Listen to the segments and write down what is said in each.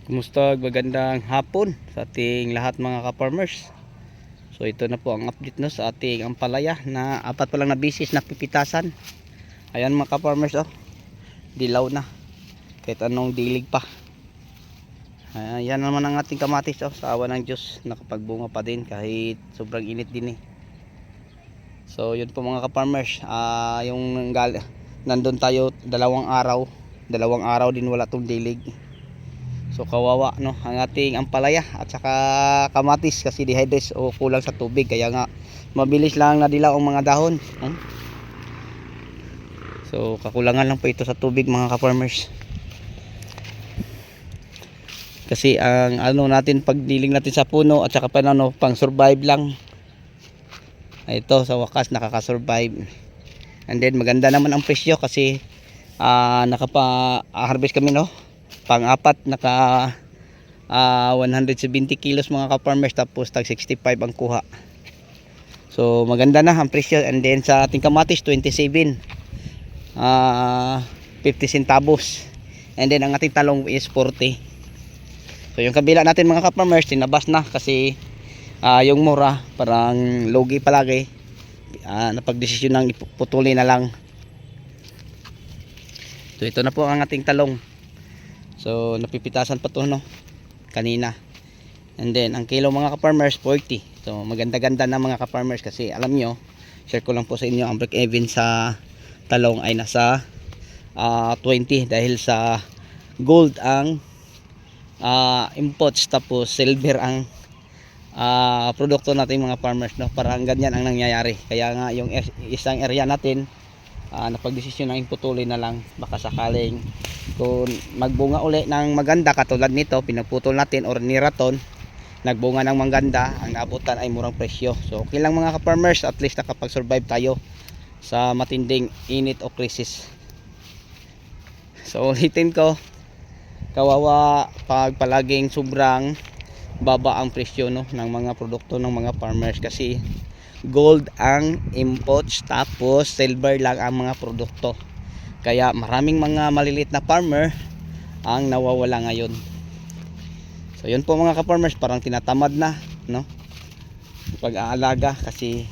Kumusta, magandang hapon sa ating lahat mga ka-farmers. So ito na po ang update no sa ating ampalaya na apat pa lang na bisis na pipitasan. Ayan mga ka-farmers, oh, dilaw na kahit anong dilig pa. Ayan naman ang ating kamatis, oh, sa awa ng Diyos nakapagbunga pa din kahit sobrang init din eh. So yun po mga ka-farmers, nandun tayo dalawang araw din wala tong dilig. So kawawa no ang ating ampalaya at saka kamatis kasi dehydrates o kulang sa tubig, kaya nga mabilis lang nadilaw ang mga dahon. So kakulangan lang po ito sa tubig mga ka-farmers. Kasi ang natin pagdiling natin sa puno at saka pang survive lang. Ito sa wakas nakaka-survive. And then maganda naman ang presyo kasi nakapa-harvest kami no. Pang-apat naka 170 kilos mga ka-farmers, tapos tag 65 ang kuha. So maganda na ang presyo. And then sa ating kamatis 27 50 centavos. And then ang ating talong is 40. So yung kabila natin mga ka-farmers tinabas na kasi yung mura parang logi palagi. Napagdesisyon ng iputuli na lang. So ito na po ang ating talong. So napipitasan pa to no kanina. And then ang kilo mga ka-farmers 40. So maganda-ganda na mga ka-farmers kasi alam nyo, share ko lang po sa inyo, ang break even sa talong ay nasa 20 dahil sa gold ang imports, tapos silver ang produkto natin mga farmers no. Parang ganyan ang nangyayari, kaya nga yung isang area natin napagdesisyon ng iputuli na lang, baka sakaling kung magbunga uli ng maganda katulad nito pinaputol natin or niraton nagbunga ng maganda, ang naabutan ay murang presyo. So okay lang mga ka-farmers, at least nakapag-survive tayo sa matinding init o krisis. So ulitin ko, kawawa pag palaging sobrang baba ang presyo no ng mga produkto ng mga farmers kasi gold ang imports tapos silver lang ang mga produkto, kaya maraming mga maliliit na farmer ang nawawala ngayon. So yun po mga ka-farmers, parang tinatamad na no pag-aalaga kasi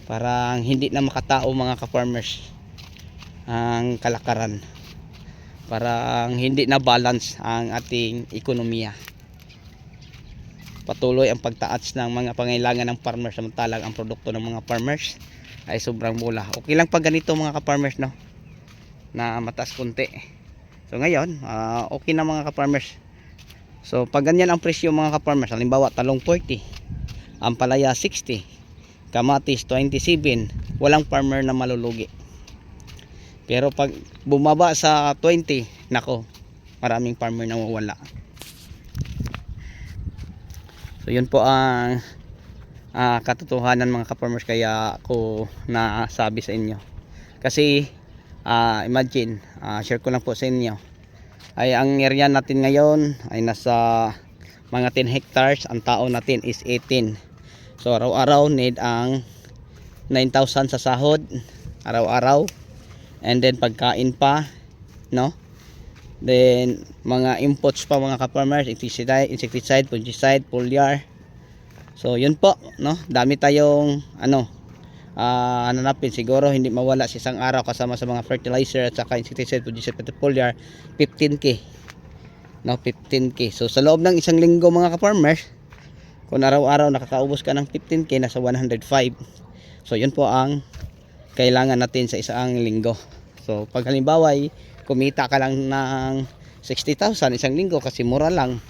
parang hindi na makatao mga ka-farmers ang kalakaran, parang hindi na balance ang ating ekonomiya. Patuloy ang pagtaas ng mga pangailangan ng farmers samantalang ang produkto ng mga farmers ay sobrang mura. Okay lang pag ganito mga ka-farmers no na mataas kunti. So ngayon okay na mga ka-farmers. So pag ganyan ang presyo mga ka-farmers, halimbawa talong 40, ampalaya 60, kamatis 27, walang farmer na malulugi. Pero pag bumaba sa 20, nako, maraming farmer na mawala. So yun po ang katotohanan mga ka-farmers, kaya ako nasabi sa inyo. Kasi imagine, share ko lang po sa inyo, ay ang area natin ngayon ay nasa mga 10 hectares, ang tao natin is 18. So araw-araw need ang 9,000 sa sahod araw-araw, and then pagkain pa no, then mga inputs pa mga ka-farmers, insecticide, fungicide, foliar. So yun po no, dami tayong hanapin. Siguro hindi mawala sa isang araw kasama sa mga fertilizer at saka insecticide, fungicide, foliar, 15k no, 15k. So sa loob ng isang linggo mga ka-farmers, kung araw-araw nakakaubos ka ng 15k, nasa 105. So yun po ang kailangan natin sa isang linggo. So pag halimbawa kumita ka lang ng 60,000 isang linggo kasi mura lang,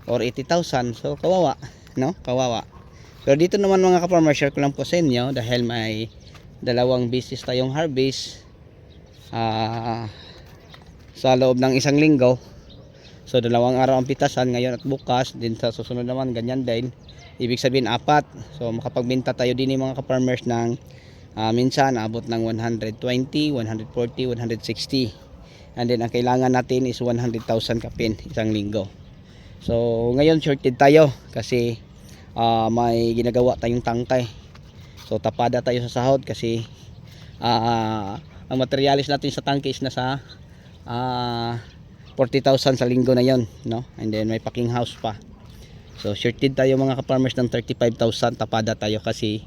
or 80,000, so kawawa no, kawawa. So dito naman mga ka-farmer, share ko lang po sa inyo dahil may dalawang business tayong harvest sa loob ng isang linggo. So dalawang araw ang pitasan, ngayon at bukas, din sa susunod naman ganyan din, ibig sabihin 4. So makapagbenta tayo din mga ka-farmers ng minsan abot ng 120, 140, 160. And then ang kailangan natin is 100,000 kapin isang linggo. So ngayon shorted tayo kasi may ginagawa tayong tangkay. So tapada tayo sa sahod kasi ang materialis natin sa tangke is nasa 40,000 sa linggo na yon, no? And then may packing house pa. So shorted tayo mga ka-farmers ng 35,000, tapada tayo kasi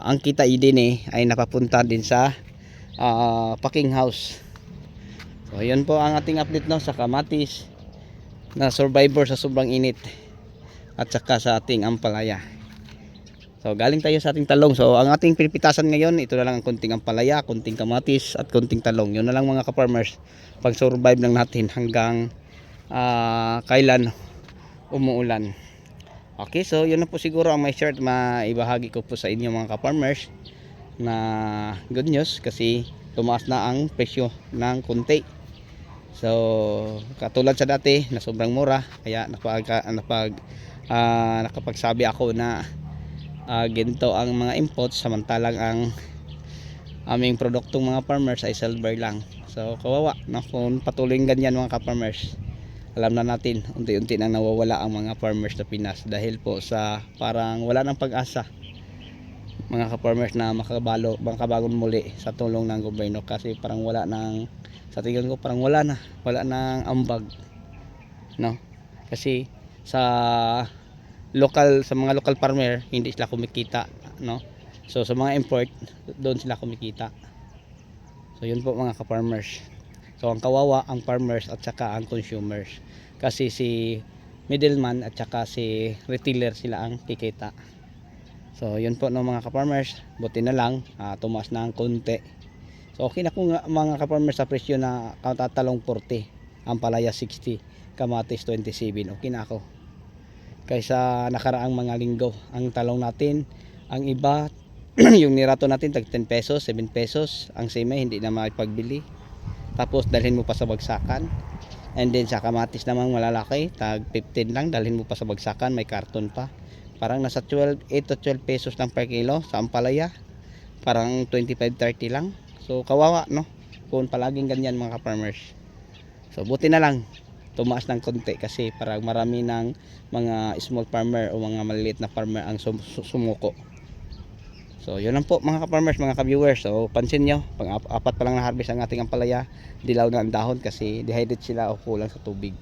ang kita din ay napapunta din sa packing house. So yun po ang ating update, no, sa kamatis na survivor sa sobrang init at saka sa ating ampalaya. So galing tayo sa ating talong. So ang ating pinipitasan ngayon, ito na lang ang kunting ampalaya, kunting kamatis at kunting talong. Yun na lang mga ka-farmers, pag survive lang natin hanggang kailan umuulan. Okay, so yun na po siguro ang may short maibahagi ko po sa inyo mga ka-farmers na good news, kasi tumaas na ang presyo ng kunti. So katulad sa dati na sobrang mura, kaya nakapagsabi ako na ginto ang mga imports, samantalang ang aming produktong mga farmers ay silver lang. So kawawa, no? Kung patuloy ganyan mga ka-farmers, alam na natin unti-unti nang nawawala ang mga farmers sa Pinas dahil po sa parang wala ng pag-asa mga ka-farmers na makabagong muli sa tulong ng gobyerno, kasi parang wala nang, sa tingin ko parang wala nang ambag, no? Kasi sa mga local farmer hindi sila kumikita, no? So sa mga import doon sila kumikita. So yun po mga ka-farmers. So ang kawawa ang farmers at saka ang consumers, kasi si middleman at saka si retailer sila ang kikita. So yun po, no, mga ka-farmers, buti na lang tumaas na ang konti. So okay na po mga ka-farmers sa presyo na talong 40, ampalaya 60, kamatis 27, okay na ako. Kaysa nakaraang mga linggo, ang talong natin, ang iba yung nirato natin tag 10 pesos, 7 pesos, ang sime hindi na makipagbili. Tapos dalhin mo pa sa bagsakan. And then sa kamatis namang malalaki, tag 15 lang, dalhin mo pa sa bagsakan, may karton pa. Parang nasa 8 to 12 pesos lang per kilo. Sa ampalaya, parang 25-30 lang. So kawawa, no? Kung palaging ganyan mga farmers. So buti na lang tumaas ng konti, kasi parang marami ng mga small farmer o mga maliliit na farmer ang sumuko. So yun lang po mga ka-farmers, mga ka-viewers. So pansin nyo, pang apat pa lang na harvest ang ating ampalaya, dilaw na ang dahon kasi dehydrate sila o kulang sa tubig.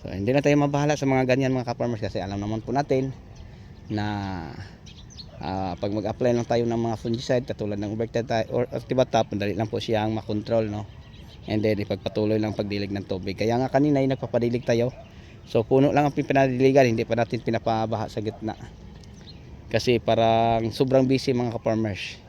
So hindi na tayo mabahala sa mga ganyan mga ka-farmers, kasi alam naman po natin na pag mag-apply lang tayo ng mga fungicide katulad ng Ubertide or Activatap, madali lang po siyang makontrol, no? And then ipagpatuloy lang pagdilig ng tubig. Kaya nga kanina ay nagpapadilig tayo. So puno lang ang pinadiligan, hindi pa natin pinapabaha sa gitna. Kasi parang sobrang busy mga ka-farmers.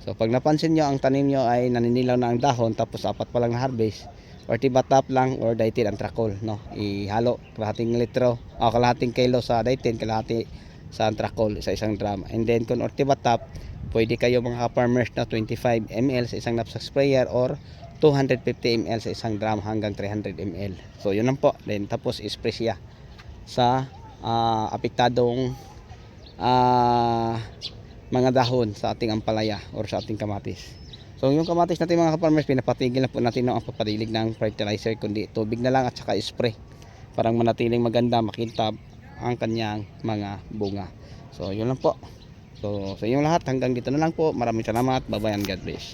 So pag napansin nyo ang tanim nyo ay naninilaw na ang dahon, tapos apat pa lang na harvest, or Tibatap lang or Daitin Anthracol, no? Ihalo kalahating litro o kalahating kilo sa Daitin, kalahati sa Anthracol sa isang drum. And then kung Tibatap, pwede kayo mga ka-farmers na 25 ml sa isang knapsack sprayer or 250 ml sa isang drum hanggang 300 ml. So yun lang po. Then tapos spray siya sa apektadong mga dahon sa ating ampalaya or sa ating kamatis. So yung kamatis natin mga ka-farmers, pinapatigil na po natin ang papadilig ng fertilizer, kundi tubig na lang at saka spray, parang manatiling maganda, makintab ang kanyang mga bunga. So yun lang po. So sa inyong lahat, hanggang dito na lang po. Maraming salamat. Bye bye and God bless.